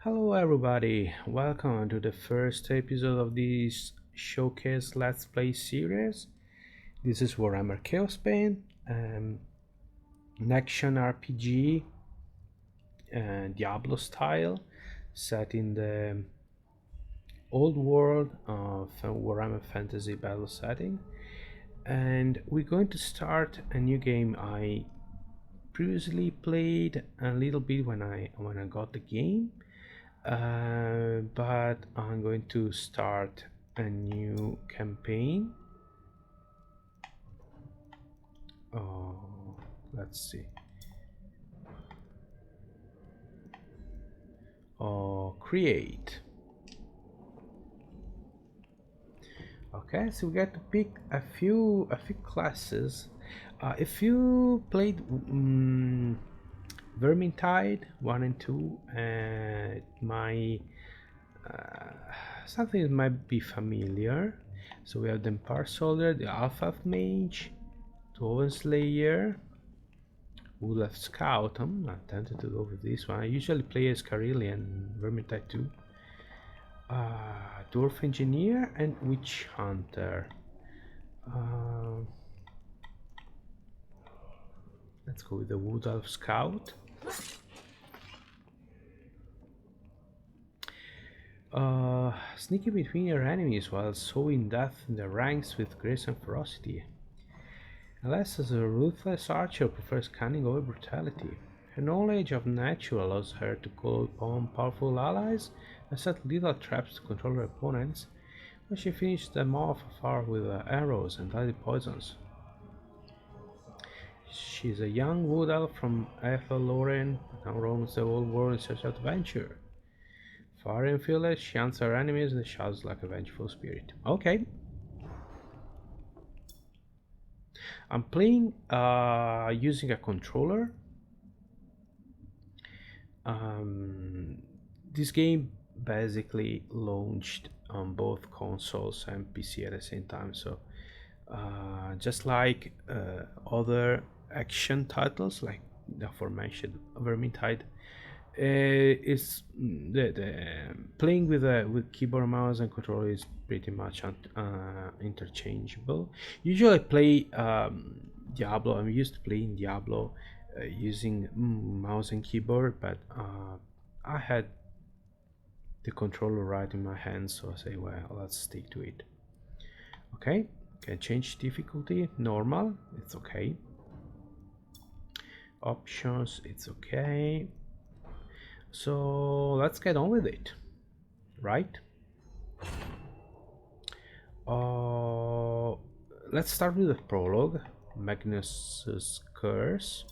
Hello everybody, welcome to the first episode of this showcase Let's Play series. This is Warhammer Chaosbane, an action RPG Diablo style set in the old world of Warhammer fantasy battle setting. And we're going to start a new game I previously played a little bit when I got the game. But I'm going to start a new campaign. Let's see. Create. Okay, so we get to pick a few classes. If you played Vermintide 1 and 2, something that might be familiar. So we have the Empire Soldier, the Alpha Mage, Dwarven Slayer, Wolf Scout. I'm tempted to go with this one. I usually play as Carillion, Vermintide 2, Dwarf Engineer, and Witch Hunter. Let's go with the Wood Elf Scout. Sneaking between your enemies while sowing death in their ranks with grace and ferocity. Unless as a ruthless archer prefers cunning over brutality. Her knowledge of nature allows her to call upon powerful allies and set lethal traps to control her opponents, when she finishes them off afar with arrows and deadly poisons. She is a young wood elf from Athelloren, now roams the old world in search of adventure. Far and fearless, she hunts her enemies and shouts like a vengeful spirit. Okay. I'm playing using a controller. This game basically launched on both consoles and PC at the same time, so just like other action titles like the aforementioned Vermintide, is the playing with keyboard, mouse, and controller is pretty much interchangeable. Usually, I play Diablo. I'm used to playing Diablo using mouse and keyboard, but I had the controller right in my hands, so I say, well, let's stick to it. Okay, can change difficulty. Normal, it's okay. Options, it's okay. So let's get on with it, right? Let's start with the prologue, Magnus's curse.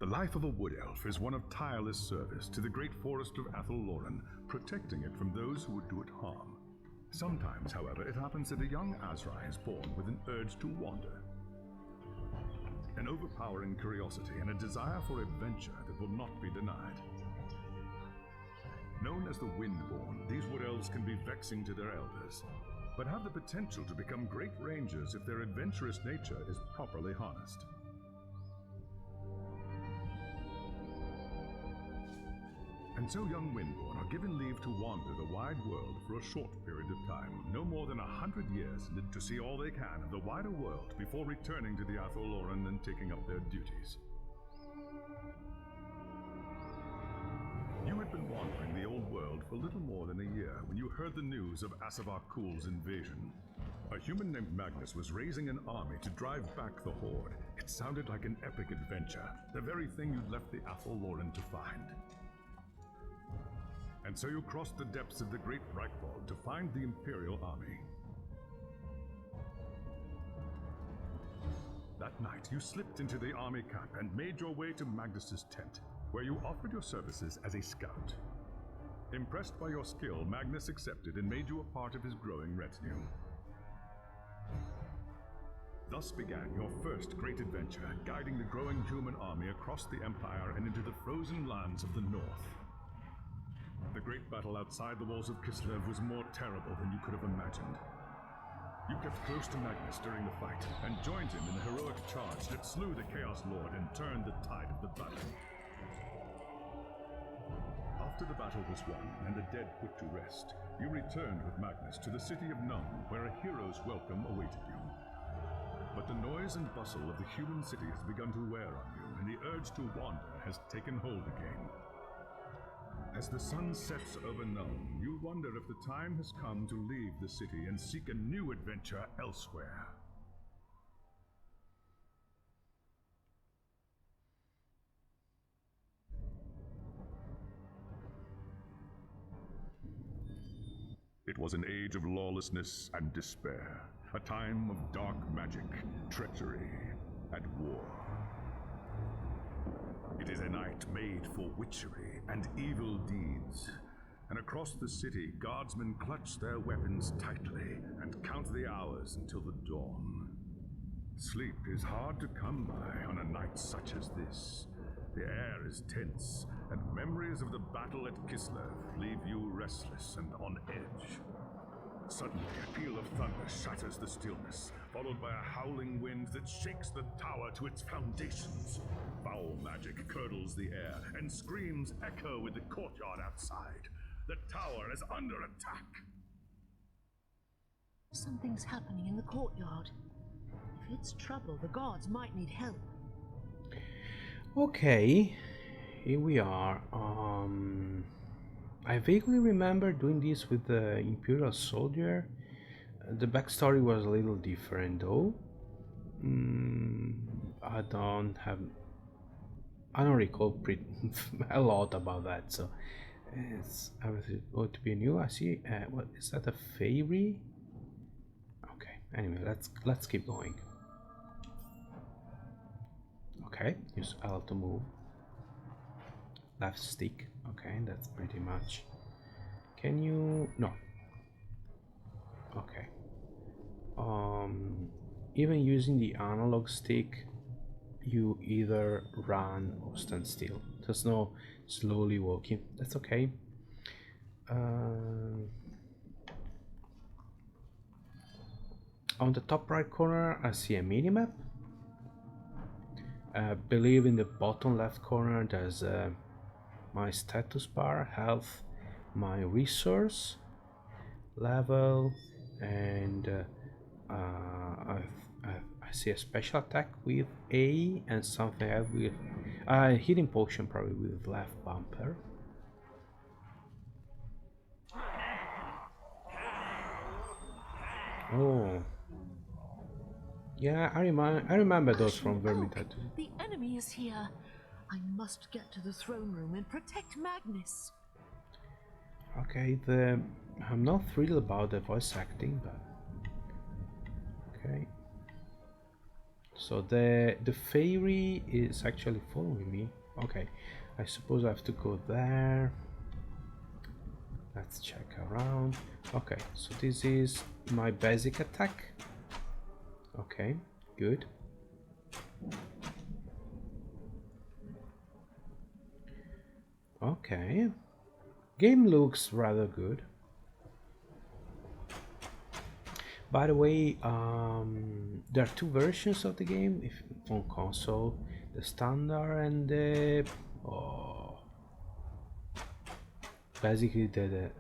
The life of a wood elf is one of tireless service to the great forest of Athelloren, protecting it from those who would do it harm. Sometimes, however, it happens that a young Azrai is born with an urge to wander. An overpowering curiosity and a desire for adventure that will not be denied. Known as the Windborn, these wood elves can be vexing to their elders, but have the potential to become great rangers if their adventurous nature is properly harnessed. And so young Windborn are given leave to wander the wide world for a short period of time, no more than 100 years, to see all they can of the wider world before returning to the Athelloren and taking up their duties. You had been wandering the old world for little more than a year when you heard the news of Asavar Kul's invasion. A human named Magnus was raising an army to drive back the Horde. It sounded like an epic adventure, the very thing you'd left the Athelloren to find. And so you crossed the depths of the Great Breakfall to find the Imperial army. That night, you slipped into the army camp and made your way to Magnus's tent, where you offered your services as a scout. Impressed by your skill, Magnus accepted and made you a part of his growing retinue. Thus began your first great adventure, guiding the growing human army across the Empire and into the frozen lands of the North. The great battle outside the walls of Kislev was more terrible than you could have imagined. You kept close to Magnus during the fight, and joined him in the heroic charge that slew the Chaos Lord and turned the tide of the battle. After the battle was won and the dead put to rest, you returned with Magnus to the city of Nuln, where a hero's welcome awaited you. But the noise and bustle of the human city has begun to wear on you, and the urge to wander has taken hold again. As the sun sets over Nuln, you wonder if the time has come to leave the city and seek a new adventure elsewhere. It was an age of lawlessness and despair, a time of dark magic, treachery, and war. It is a night made for witchery and evil deeds, and across the city, guardsmen clutch their weapons tightly and count the hours until the dawn. Sleep is hard to come by on a night such as this. The air is tense, and memories of the battle at Kislev leave you restless and on edge. Suddenly, a peal of thunder shatters the stillness, followed by a howling wind that shakes the tower to its foundations. Foul magic curdles the air, and screams echo in the courtyard outside. The tower is under attack. Something's happening in the courtyard. If it's trouble, the guards might need help. Okay, here we are. I vaguely remember doing this with the Imperial Soldier. The backstory was a little different though. I don't recall a lot about that, so it's going to be new. I see. What is that? A fairy? Okay. Anyway, let's keep going. Okay, use L to move. Left stick. Okay, that's pretty much. Can you? No. Okay. Even using the analog stick, you either run or stand still. There's no slowly walking. That's okay. On the top right corner, I see a minimap. I believe in the bottom left corner there's my status bar, health, my resource level, and I see a special attack with A and something else with healing potion probably with left bumper. Oh. Yeah, I remember those from Vermintide. The enemy is here. I must get to the throne room and protect Magnus. Okay, I'm not thrilled about the voice acting, but okay. So the fairy is actually following me. Okay, I suppose I have to go there. Let's check around. Okay, so this is my basic attack. Okay, good. Okay, game looks rather good. By the way, there are two versions of the game on console: the standard and the basically the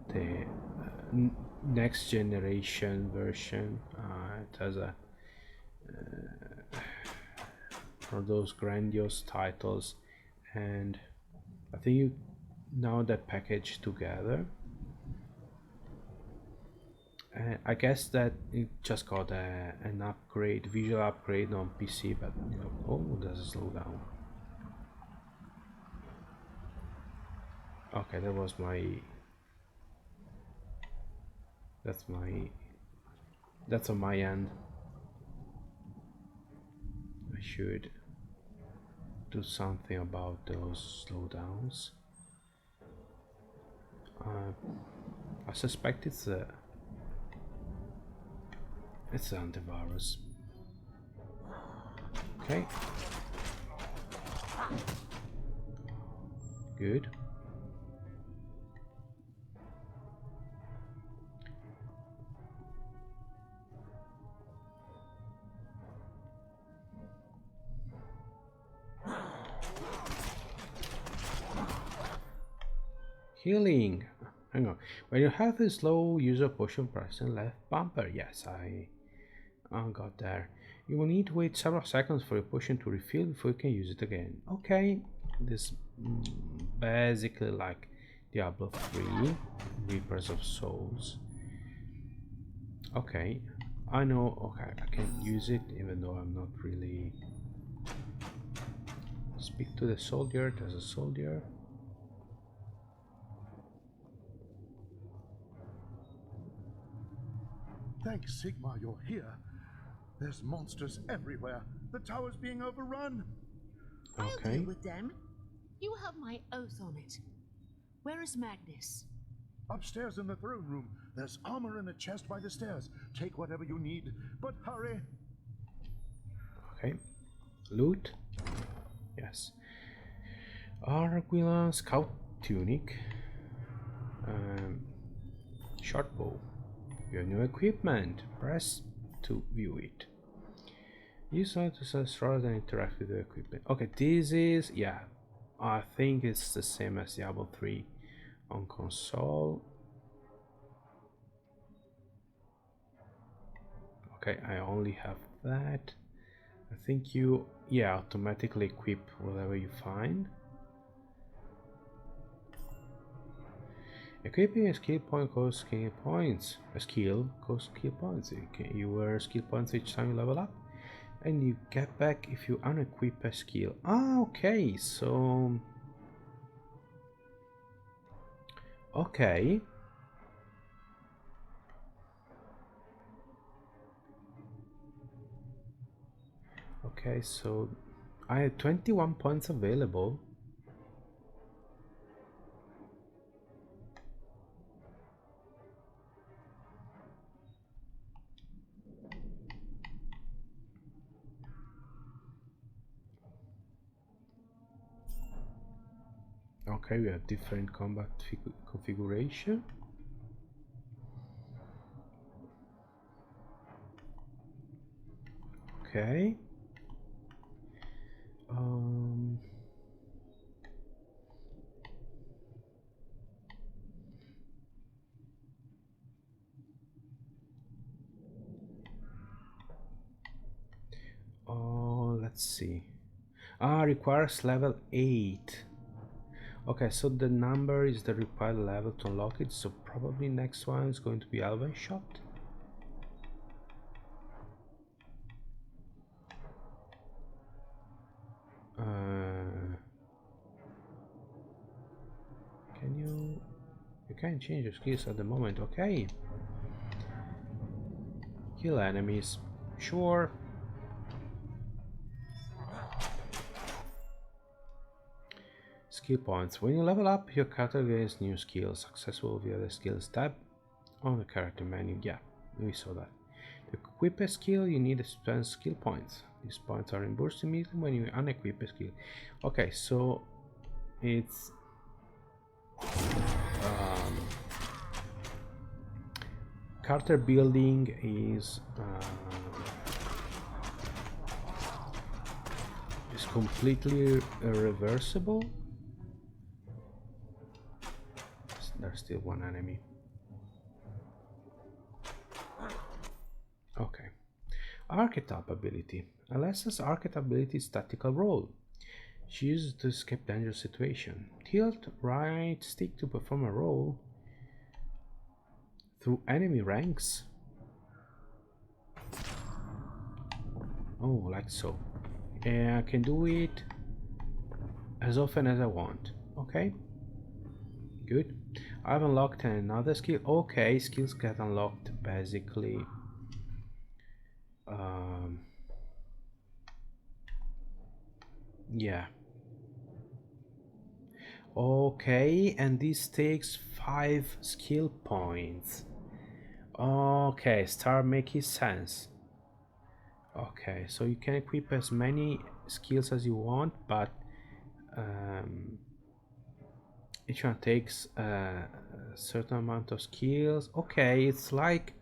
next generation version. It has a for those grandiose titles, and I think you now they're packaged together. I guess that it just got an upgrade, visual upgrade on PC, but you know, oh, does it slow down? Okay, that's on my end. I should do something about those slowdowns. I suspect it's antivirus. Okay. Good. Healing. Hang on. When you have a slow, use a potion pressing left bumper. Yes, I got there. You will need to wait several seconds for your potion to refill before you can use it again. Okay, this basically like Diablo 3, Reapers of Souls. Okay, I know. Okay, I can use it even though I'm not really. Speak to the soldier. There's a soldier. Thanks, Sigma, you're here. There's monsters everywhere. The tower's being overrun. I'll Okay. deal with them. You have my oath on it. Where is Magnus? Upstairs in the throne room. There's armor in a chest by the stairs. Take whatever you need, but hurry. Okay. Loot. Yes. Arguila scout tunic. Short bow. You have new equipment. Press to view it. Use it to select rather than interact with the equipment. Okay, this is, yeah, I think it's the same as Diablo 3 on console. Okay, I only have that. I think you, yeah, automatically equip whatever you find. Equipping a skill point costs skill points. A skill costs skill points. You wear skill points each time you level up, and you get back if you unequip a skill. Ah, okay, so okay. Okay, so I have 21 points available. Okay, we have different combat configuration. Okay. Let's see. Requires level 8. Okay, so the number is the required level to unlock it, so probably next one is going to be Elven Shot. Can you can't change your skills at the moment. Okay. Kill enemies. Sure. Skill points. When you level up, your character gains new skills. Accessible via the skills tab on the character menu. Yeah, we saw that. To equip a skill, you need to spend skill points. These points are reimbursed immediately when you unequip a skill. Okay, so it's character building is completely reversible. There's still one enemy. Okay. Archetype Ability. Alessa's Archetype Ability is tactical role. She uses to escape dangerous situation. Tilt right stick to perform a roll through enemy ranks. Oh, like so. And I can do it as often as I want. Okay. Good. I've unlocked another skill. Okay, skills get unlocked basically. Yeah. Okay, and this takes 5 skill points. Okay, start making sense. Okay, so you can equip as many skills as you want, but each one takes a certain amount of skills. Okay, it's like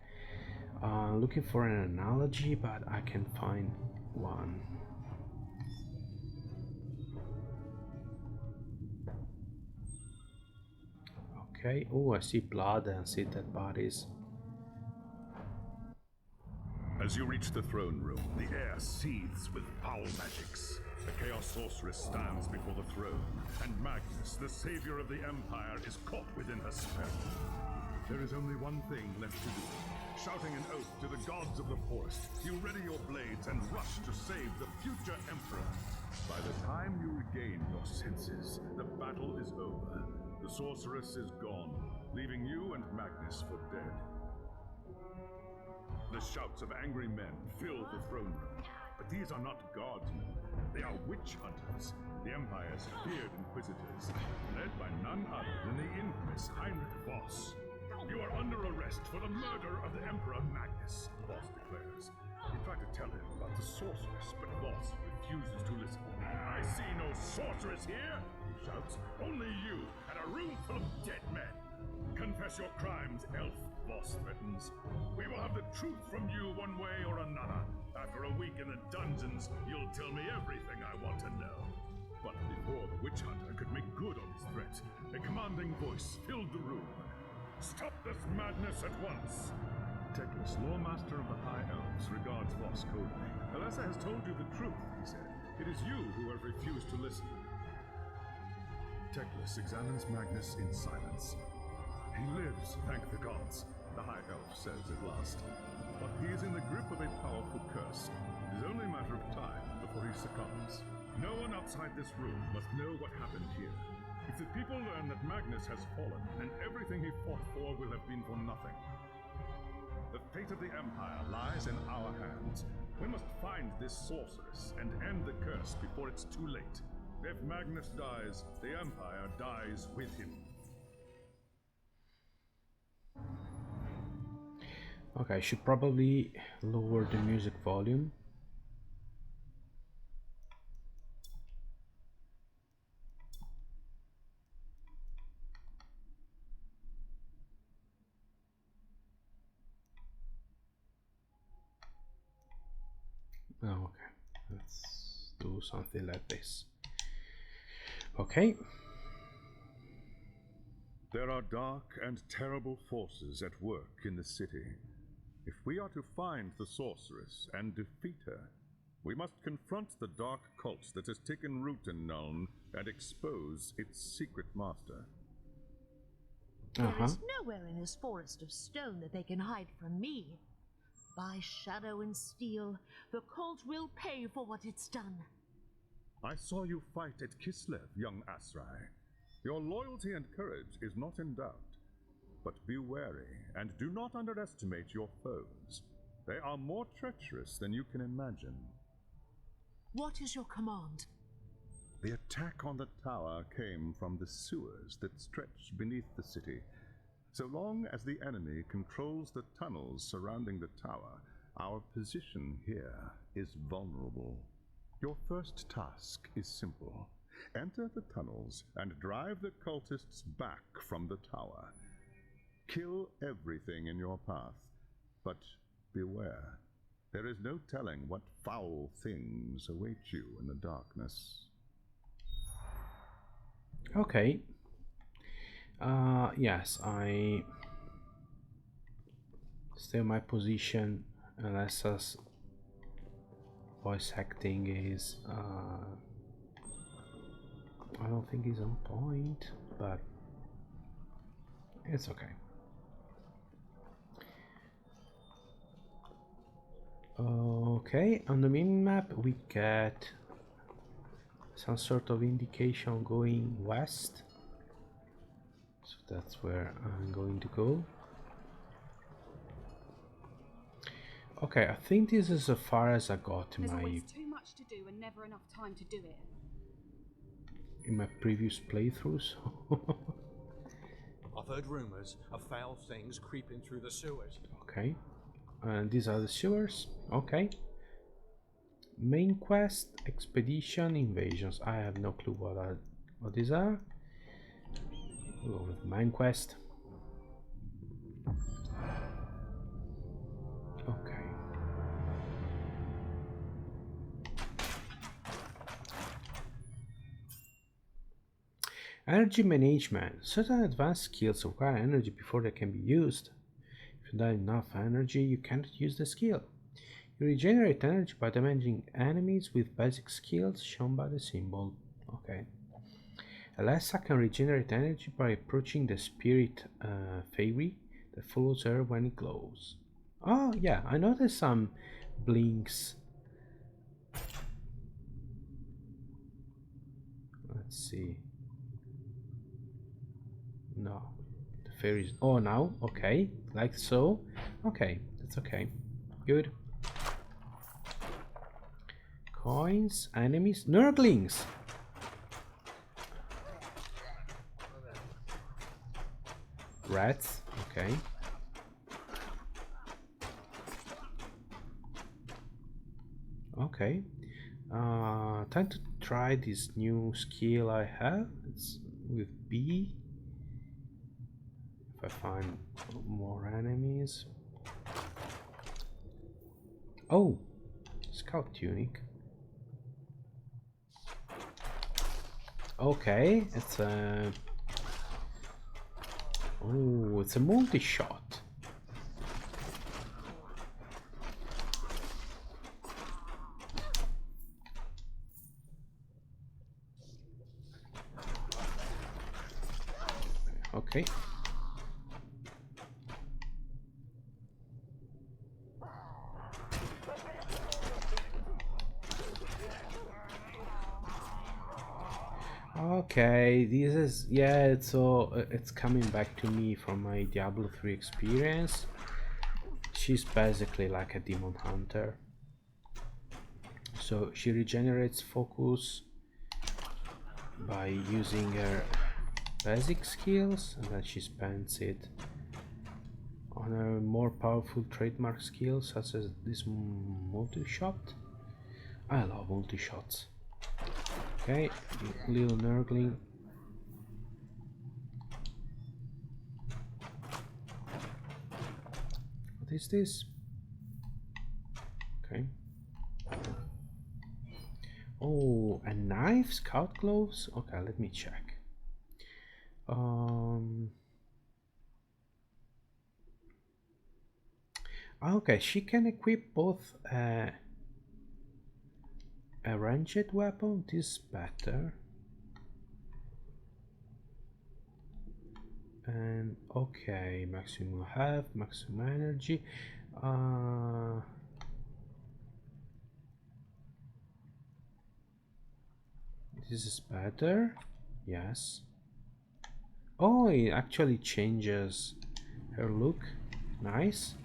looking for an analogy, but I can find one. Okay. Oh, I see blood and see dead bodies. As you reach the throne room, the air seethes with foul magics. The Chaos Sorceress stands before the throne, and Magnus, the savior of the Empire, is caught within her spell. There is only one thing left to do. Shouting an oath to the gods of the forest, you ready your blades and rush to save the future Emperor. By the time you regain your senses, the battle is over. The Sorceress is gone, leaving you and Magnus for dead. The shouts of angry men fill the throne room. But these are not guardsmen. They are witch hunters, the Empire's feared inquisitors, led by none other than the infamous Heinrich Voss. You are under arrest for the murder of the Emperor Magnus, Voss declares. You try to tell him about the sorceress, but Voss refuses to listen. I see no sorceress here, he shouts. Only you and a room full of dead men. Confess your crimes, elf, Voss threatens. We will have the truth from you one way or another. After a week in the dungeons, you'll tell me everything I want to know. But before the witch hunter could make good on his threat, a commanding voice filled the room. Stop this madness at once! Teclis, Lawmaster of the High Elves, regards Voss coldly. Alessa has told you the truth, he said. It is you who have refused to listen. Teclis examines Magnus in silence. He lives, thank the gods, the High Elf says at last. But he is in the grip of a powerful curse. It is only a matter of time before he succumbs. No one outside this room must know what happened here. If the people learn that Magnus has fallen, then everything he fought for will have been for nothing. The fate of the Empire lies in our hands. We must find this sorceress and end the curse before it's too late. If Magnus dies, the Empire dies with him. Okay, I should probably lower the music volume. Oh, okay, let's do something like this. Okay. There are dark and terrible forces at work in the city. If we are to find the sorceress and defeat her, we must confront the dark cult that has taken root in Nuln and expose its secret master. There is nowhere in this forest of stone that they can hide from me. By shadow and steel, the cult will pay for what it's done. I saw you fight at Kislev, young Asrai. Your loyalty and courage is not in doubt. But be wary, and do not underestimate your foes. They are more treacherous than you can imagine. What is your command? The attack on the tower came from the sewers that stretch beneath the city. So long as the enemy controls the tunnels surrounding the tower, our position here is vulnerable. Your first task is simple. Enter the tunnels and drive the cultists back from the tower. Kill everything in your path, but beware. There is no telling what foul things await you in the darkness. Okay. Yes, I stay in my position unless us voice acting is I don't think he's on point, but it's okay. Okay, on the map we get some sort of indication going west, so that's where I'm going to go. Okay, I think this is as far as I got in There's my always too much to do and never enough time to do it. Previous playthroughs. I've heard rumors of foul things creeping through the sewers. Okay, and these are the sewers. Okay. Main quest, expedition, invasions. I have no clue what these are. We'll go with main quest. Okay. Energy management. Certain advanced skills require energy before they can be used. If you don't have enough energy, you cannot use the skill. You regenerate energy by damaging enemies with basic skills shown by the symbol. Okay. Alessa can regenerate energy by approaching the spirit fairy that follows her when it glows. Oh yeah, I noticed some blinks. Let's see. No, the fairies. Oh, now okay, like so. Okay, that's okay. Good. Coins, enemies, nurglings. Rats. Okay. Okay. Time to try this new skill I have. It's with B. If I find more enemies. Oh, scout tunic. Okay, it's a. Oh, it's a multi-shot. Okay. Okay, this is, yeah, it's coming back to me from my Diablo 3 experience. She's basically like a demon hunter. So she regenerates focus by using her basic skills, and then she spends it on her more powerful trademark skills, such as this multi-shot. I love multi-shots. Okay, little nurgling. What is this? Okay. Oh, a knife, scout gloves. Okay, let me check. Okay, she can equip both a ranged weapon. This is better. And okay, maximum health, maximum energy. This is better. Yes. Oh, it actually changes her look. Nice.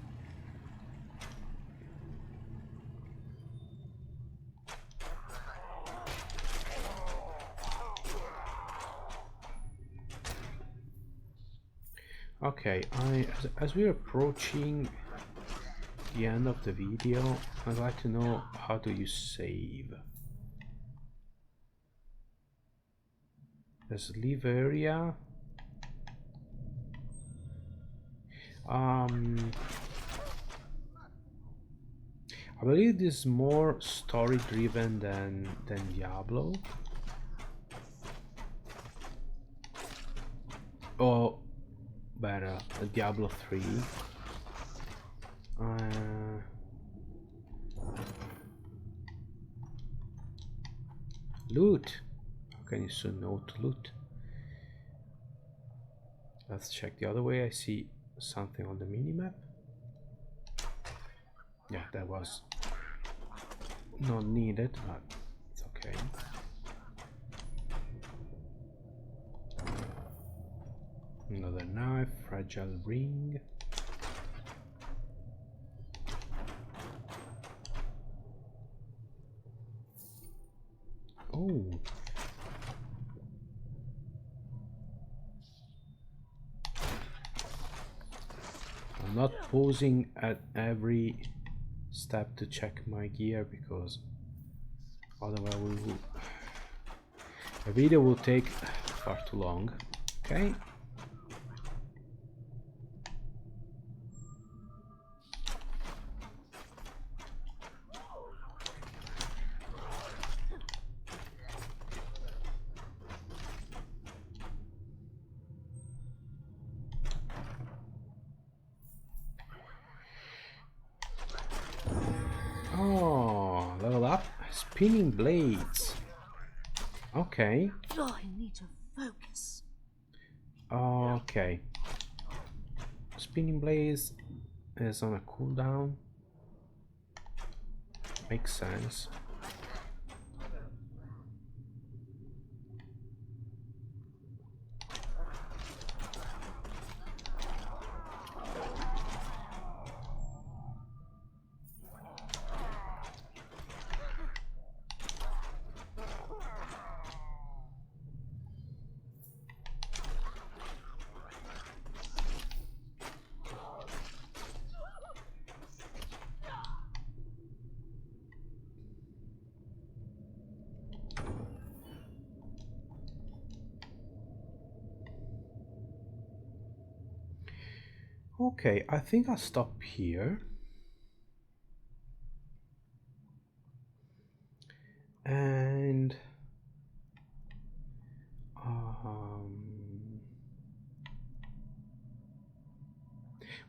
Okay, as we're approaching the end of the video, I'd like to know, how do you save? There's leave area. I believe this is more story driven than Diablo. Oh, better, Diablo 3. Loot. How can you say no to loot? Let's check the other way. I see something on the minimap. Yeah, that was not needed, but it's okay. Another knife, fragile ring. Oh. I'm not pausing at every step to check my gear, because otherwise the video will take far too long. Okay. Spinning blades. Okay. Oh, I need to focus. Okay. Spinning blades is on a cooldown. Makes sense. Okay, I think I'll stop here. And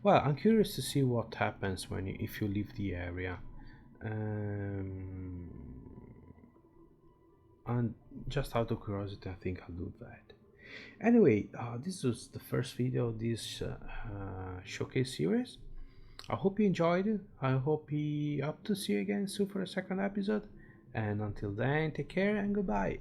well, I'm curious to see what happens when if you leave the area. And just out of curiosity, I think I'll do that. Anyway, this was the first video of this showcase series. I hope you enjoyed it. I hope to see you again soon for a second episode. And until then, take care and goodbye.